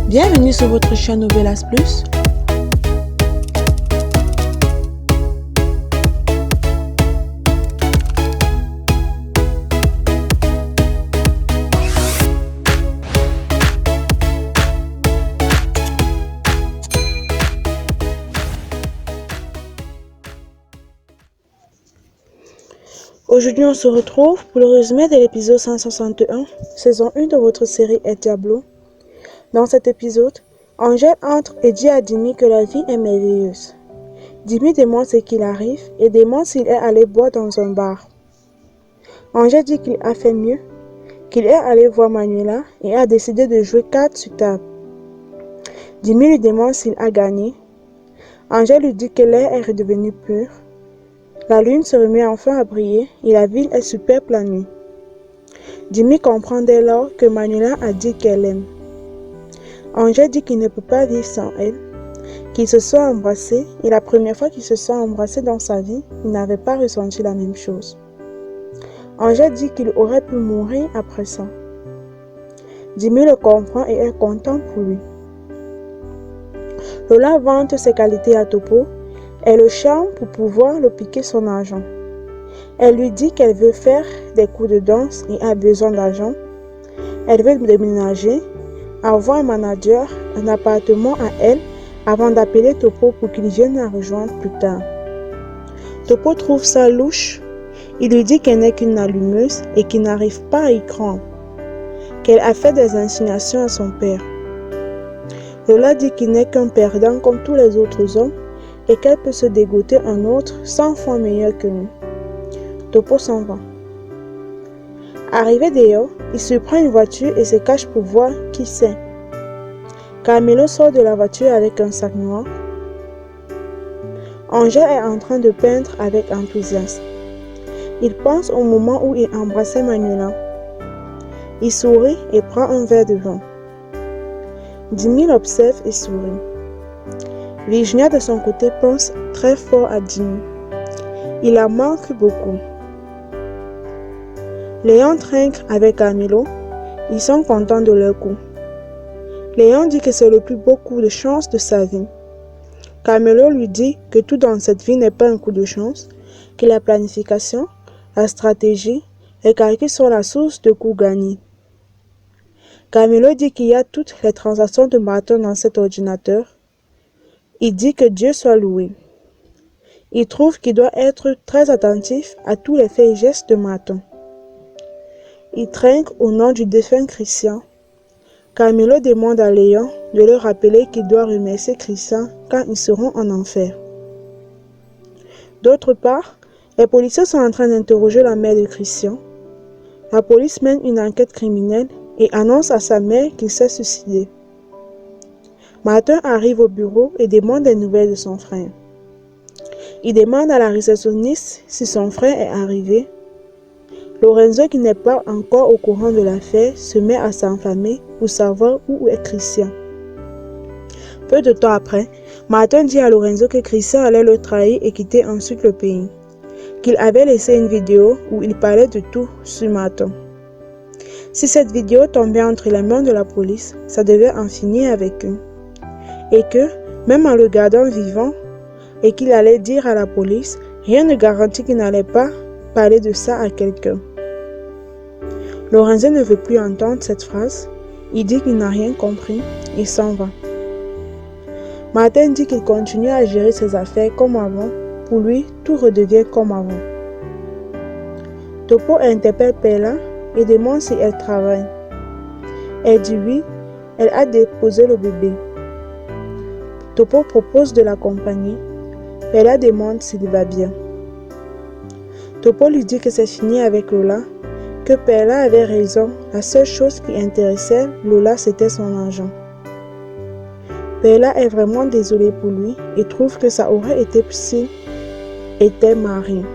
Bienvenue sur votre chaîne Novelas Plus. Aujourd'hui, on se retrouve pour le résumé de l'épisode 161, saison 1 de votre série El Diablo. Dans cet épisode, Angèle entre et dit à Dimi que la vie est merveilleuse. Dimi demande ce qu'il arrive et demande s'il est allé boire dans un bar. Angèle dit qu'il a fait mieux, qu'il est allé voir Manuela et a décidé de jouer cartes sur table. Dimi lui demande s'il a gagné. Angèle lui dit que l'air est redevenu pur. La lune se remet enfin à briller et la ville est superbe la nuit. Dimi comprend dès lors que Manuela a dit qu'elle l'aime. Angèle dit qu'il ne peut pas vivre sans elle, qu'ils se sont embrassés et la première fois qu'ils se sont embrassés dans sa vie, il n'avait pas ressenti la même chose. Angèle dit qu'il aurait pu mourir après ça. Dimi le comprend et est content pour lui. Lola vante ses qualités à Topo et le charme pour pouvoir le piquer son argent. Elle lui dit qu'elle veut faire des cours de danse et a besoin d'argent. Elle veut déménager, avoir un manager, un appartement à elle avant d'appeler Topo pour qu'il vienne la rejoindre plus tard. Topo trouve ça louche. Il lui dit qu'elle n'est qu'une allumeuse et qu'il n'arrive pas à y croire, qu'elle a fait des insinuations à son père. Lola dit qu'il n'est qu'un perdant comme tous les autres hommes et qu'elle peut se dégoter un autre 100 fois meilleur que lui. Topo s'en va. Arrivé dehors, il surprend une voiture et se cache pour voir qui c'est. Carmelo sort de la voiture avec un sac noir. Angèle est en train de peindre avec enthousiasme. Il pense au moment où il embrassait Manuela. Il sourit et prend un verre de vin. Dimi l'observe et sourit. Virginia de son côté pense très fort à Dimi. Il la manque beaucoup. Léon trinque avec Carmelo. Ils sont contents de leur coup. Léon dit que c'est le plus beau coup de chance de sa vie. Carmelo lui dit que tout dans cette vie n'est pas un coup de chance, que la planification, la stratégie et calcul sont la source de coups gagnés. Carmelo dit qu'il y a toutes les transactions de Martin dans cet ordinateur. Il dit que Dieu soit loué. Il trouve qu'il doit être très attentif à tous les faits et gestes de Martin. Il trinque au nom du défunt Christian. Carmelo demande à Léon de leur rappeler qu'il doit remercier Christian quand ils seront en enfer. D'autre part, les policiers sont en train d'interroger la mère de Christian. La police mène une enquête criminelle et annonce à sa mère qu'il s'est suicidé. Martin arrive au bureau et demande des nouvelles de son frère. Il demande à la réceptionniste si son frère est arrivé. Lorenzo, qui n'est pas encore au courant de l'affaire, se met à s'enflammer pour savoir où est Christian. Peu de temps après, Martin dit à Lorenzo que Christian allait le trahir et quitter ensuite le pays, qu'il avait laissé une vidéo où il parlait de tout sur Martin. Si cette vidéo tombait entre les mains de la police, ça devait en finir avec eux. Et que, même en le gardant vivant, et qu'il allait dire à la police, rien ne garantit qu'il n'allait pas parler de ça à quelqu'un. Lorenzo ne veut plus entendre cette phrase. Il dit qu'il n'a rien compris et s'en va. Martin dit qu'il continue à gérer ses affaires comme avant. Pour lui, tout redevient comme avant. Topo interpelle Perla et demande si elle travaille. Elle dit oui, elle a déposé le bébé. Topo propose de l'accompagner. Perla demande s'il va bien. Topo lui dit que c'est fini avec Lola, que Perla avait raison, la seule chose qui intéressait Lola c'était son argent. Perla est vraiment désolée pour lui et trouve que ça aurait été s'il était marié.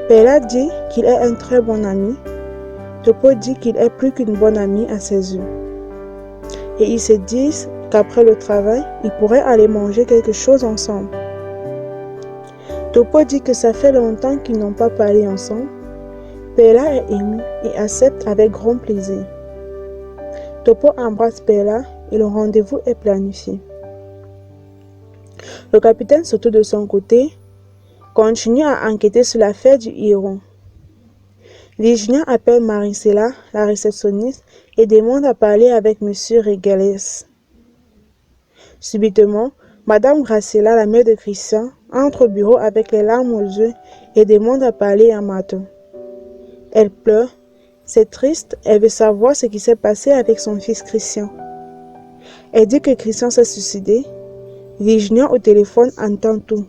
Perla dit qu'il est un très bon ami. Topo dit qu'il est plus qu'une bonne amie à ses yeux. Et ils se disent qu'après le travail, ils pourraient aller manger quelque chose ensemble. Topo dit que ça fait longtemps qu'ils n'ont pas parlé ensemble. Perla est émue et accepte avec grand plaisir. Topo embrasse Perla et le rendez-vous est planifié. Le capitaine Soto de son côté continue à enquêter sur l'affaire du héros. Virginia appelle Maricela, la réceptionniste, et demande à parler avec M. Regales. Subitement, Madame Graciela, la mère de Christian, entre au bureau avec les larmes aux yeux et demande à parler à Martin. Elle pleure, c'est triste, elle veut savoir ce qui s'est passé avec son fils Christian. Elle dit que Christian s'est suicidé. Virginia au téléphone entend tout.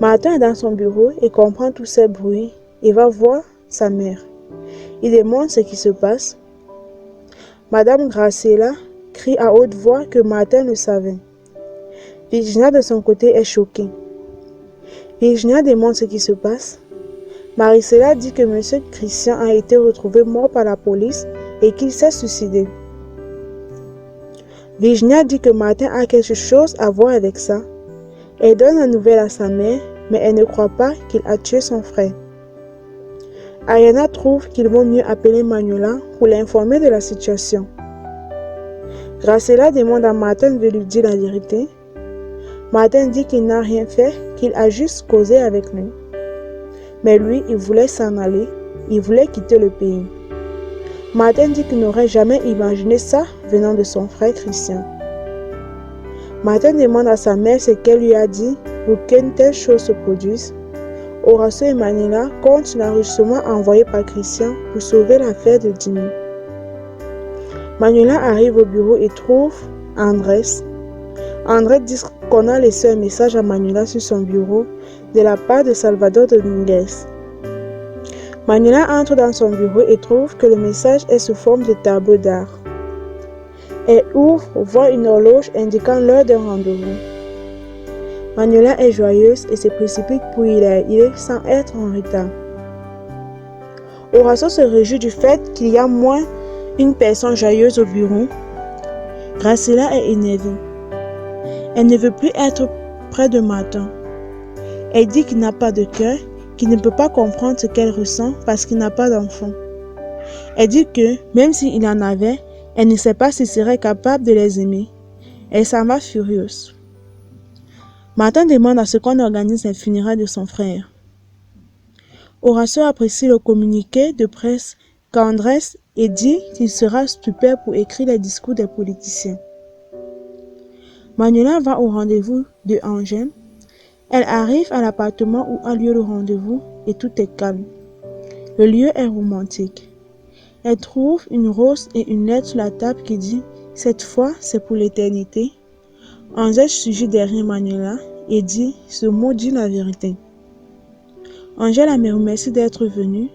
Martin est dans son bureau et comprend tous ces bruits et va voir sa mère. Il demande ce qui se passe. Madame Graciela crie à haute voix que Martin le savait. Virginia de son côté est choquée. Virginia demande ce qui se passe. Maricela dit que M. Christian a été retrouvé mort par la police et qu'il s'est suicidé. Virginia dit que Martin a quelque chose à voir avec ça. Elle donne la nouvelle à sa mère, mais elle ne croit pas qu'il a tué son frère. Ariana trouve qu'il vaut mieux appeler Manuela pour l'informer de la situation. Graciela demande à Martin de lui dire la vérité. Martin dit qu'il n'a rien fait, qu'il a juste causé avec lui. Mais lui, il voulait s'en aller, il voulait quitter le pays. Martin dit qu'il n'aurait jamais imaginé ça venant de son frère Christian. Martin demande à sa mère ce qu'elle lui a dit pour qu'une telle chose se produise. Horacio et Manuela comptent sur l'enregistrement envoyé par Christian pour sauver l'affaire de Jimmy. Manuela arrive au bureau et trouve Andrés. Andrés dit qu'on a laissé un message à Manuela sur son bureau de la part de Salvador Dominguez. Manuela entre dans son bureau et trouve que le message est sous forme de tableau d'art. Elle ouvre, voit une horloge indiquant l'heure d'un rendez-vous. Manuela est joyeuse et se précipite pour y aller sans être en retard. Horacio se réjouit du fait qu'il y a moins une personne joyeuse au bureau. Graciela est énervée. Elle ne veut plus être près de Martin. Elle dit qu'il n'a pas de cœur, qu'il ne peut pas comprendre ce qu'elle ressent parce qu'il n'a pas d'enfant. Elle dit que, même s'il en avait, elle ne sait pas s'il serait capable de les aimer. Elle s'en va furieuse. Martin demande à ce qu'on organise les funérailles de son frère. Horacio apprécie le communiqué de presse qu'Andrés et dit qu'il sera super pour écrire les discours des politiciens. Manuela va au rendez-vous de Angèle. Elle arrive à l'appartement où a lieu le rendez-vous et tout est calme. Le lieu est romantique. Elle trouve une rose et une lettre sur la table qui dit « Cette fois, c'est pour l'éternité ». Angèle surgit derrière Manuela et dit « Ce mot dit la vérité ». Angèle me remercie d'être venue.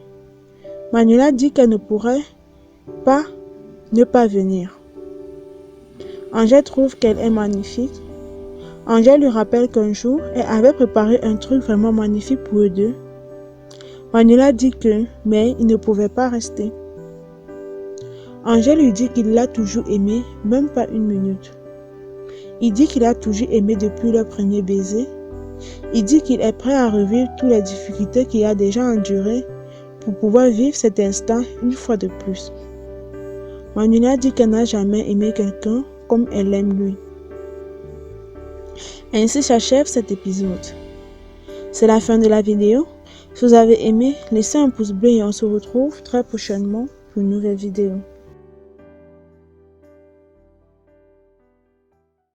Manuela dit qu'elle ne pourrait pas ne pas venir. Angèle trouve qu'elle est magnifique. Angèle lui rappelle qu'un jour, elle avait préparé un truc vraiment magnifique pour eux deux. Manuela dit que, mais il ne pouvait pas rester. Angèle lui dit qu'il l'a toujours aimé, même pas une minute. Il dit qu'il a toujours aimé depuis leur premier baiser. Il dit qu'il est prêt à revivre toutes les difficultés qu'il a déjà endurées pour pouvoir vivre cet instant une fois de plus. Manuela dit qu'elle n'a jamais aimé quelqu'un comme elle aime lui. Ainsi s'achève cet épisode. C'est la fin de la vidéo. Si vous avez aimé, laissez un pouce bleu et on se retrouve très prochainement pour une nouvelle vidéo.